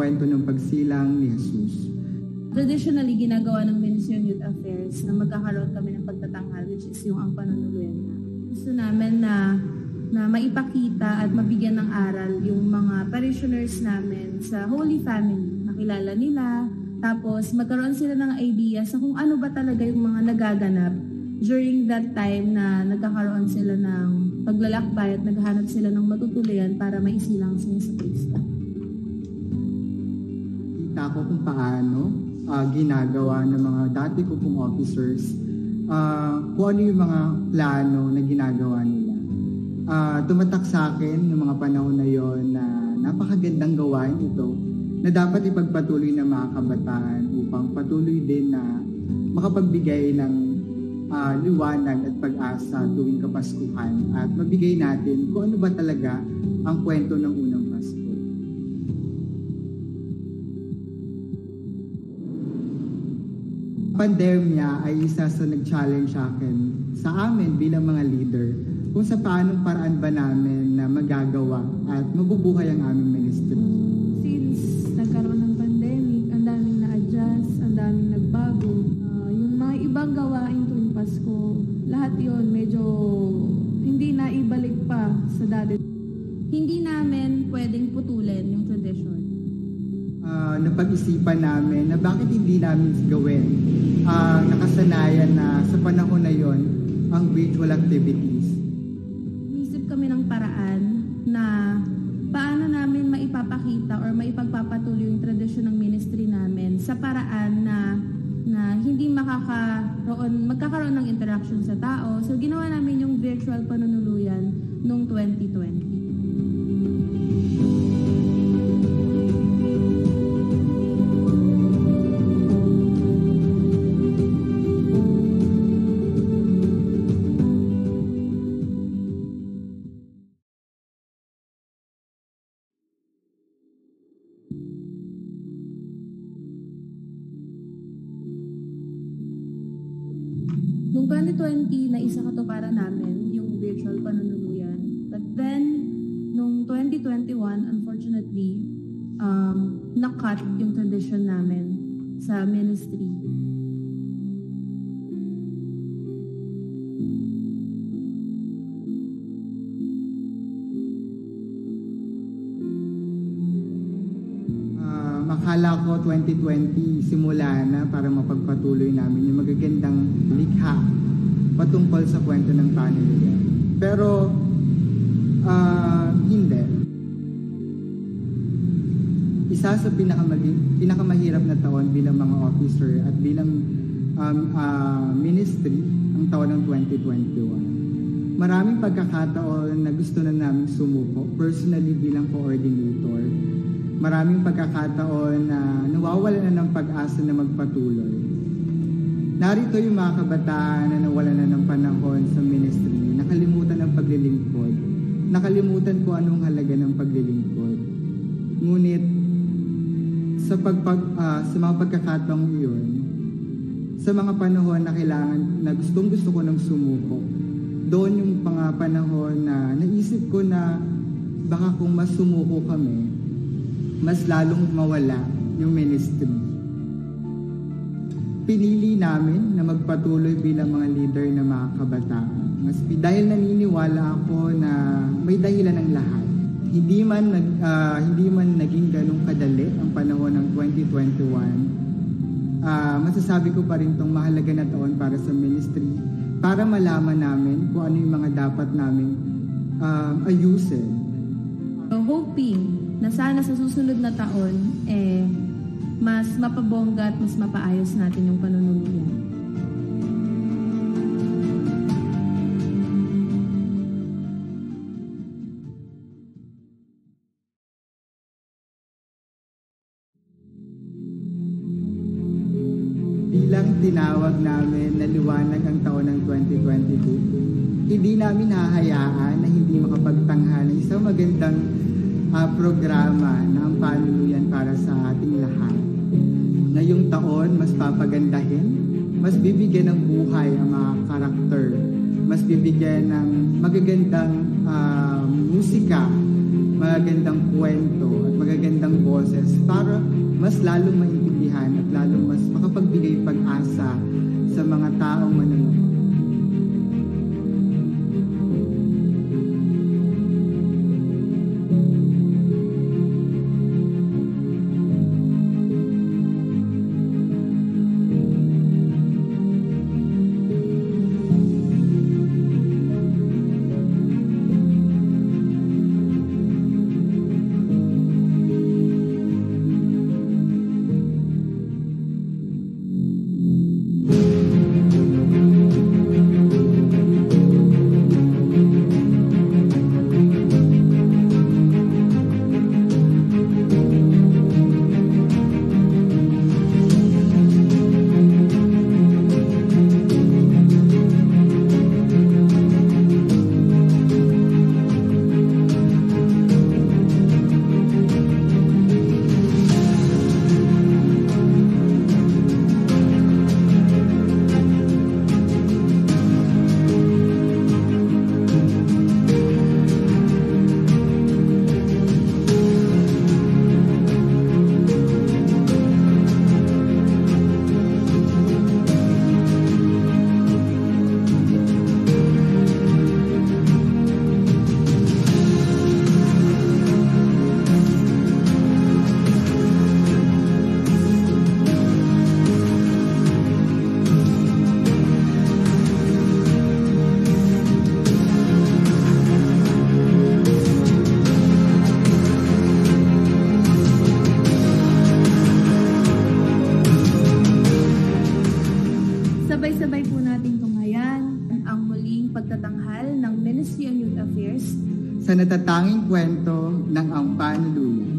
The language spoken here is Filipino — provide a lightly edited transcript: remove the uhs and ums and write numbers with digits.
kwento ng pagsilang ni Jesus. Traditionally, ginagawa ng Ministry of Youth Affairs na magkakaroon kami ng pagtatanghal, which is yung ang panunuluyan na. Gusto namin na maipakita at mabigyan ng aral yung mga parishioners namin sa Holy Family. Makilala nila, tapos magkaroon sila ng idea sa kung ano ba talaga yung mga nagaganap during that time na nagkakaroon sila ng paglalakbay at naghahanap sila ng matutuluyan para maisilang sila sa Kristo. Kita ko kung paano ginagawa ng mga dati ko pong officers, kung ano yung mga plano na ginagawa nila. Tumatak sa akin ng mga panahon na yon na napakagandang gawain ito na dapat ipagpatuloy ng mga kabataan upang patuloy din na makapagbigay ng liwanag at pag-asa tuwing Kapaskuhan at mabigay natin kung ano ba talaga ang kwento ng unang Pasko. Pandemya ay isa sa nag-challenge sa akin, sa amin bilang mga leader, kung sa paanong paraan ba namin na magagawa at mabubuhay ang aming ministry. Since nagkaroon ng pandemic, ang daming na-adjust, ang daming nagbago. Yung mga ibang gawain tuwing Pasko, lahat yon medyo hindi na ibalik pa sa dati. Hindi namin pwedeng putulin yung tradition. Napag-isipan namin na bakit hindi namin gawin nakasanayan na sa panahon na yon ang virtual activities. Inisip kami ng paraan na paano namin maipapakita or maipagpapatuloy yung tradisyon ng ministry namin sa paraan na hindi magkakaroon ng interaction sa tao. So ginawa namin yung virtual panunuluyan noong 2020. Noong 2020, naisa katuparan namin yung virtual panunuluyan. But then, noong 2021, unfortunately, na-cut yung tradition namin sa ministry. Akala ko 2020 simula na para mapagpatuloy namin yung magagandang likha patungkol sa kwento ng panunuluyan. Pero hindi. Isa sa pinakamahirap na taon bilang mga officer at bilang ministry ang taon ng 2021. Maraming pagkakataon na gusto na namin sumuko, personally bilang coordinator. Maraming pagkakataon na nawawala na ng pag-asa na magpatuloy. Narito yung mga kabataan na nawala na ng panahon sa ministry, nakalimutan ang paglilingkod, nakalimutan ko anong halaga ng paglilingkod. Ngunit sa mga pagkakataong iyon, sa mga panahon na kailangan na gustong-gusto ko ng sumuko, doon yung mga panahon na naisip ko na baka kung mas sumuko kami, mas lalong mawala yung ministry. Pinili namin na magpatuloy bilang mga leader ng mga kabataan. Dahil naniniwala ako na may dahilan ng lahat. Hindi man naging ganong kadali ang panahon ng 2021. Masasabi ko pa rin itong mahalaga na taon para sa ministry para malaman namin kung ano yung mga dapat namin ayusin. So, hoping na sana sa susunod na taon, mas mapabongga at mas mapaayos natin yung panunuluyan. Bilang tinawag namin na liwanag ang taon ng 2022, hindi namin hahayaan na hindi makapagtanghal ng isang magandang programa ng panunuluyan para sa ating lahat. Ngayong taon, mas papagandahin, mas bibigyan ng buhay ang mga karakter, mas bibigyan ng magagandang musika magagandang kwento at magagandang boses para mas lalong maintindihan at lalong mas makapagbigay pag-asa sa mga taong manonood. Sabay-sabay po natin tunghayan Ang muling pagtatanghal ng Ministry on Youth Affairs Sa natatanging kwento ng ang panuluyan.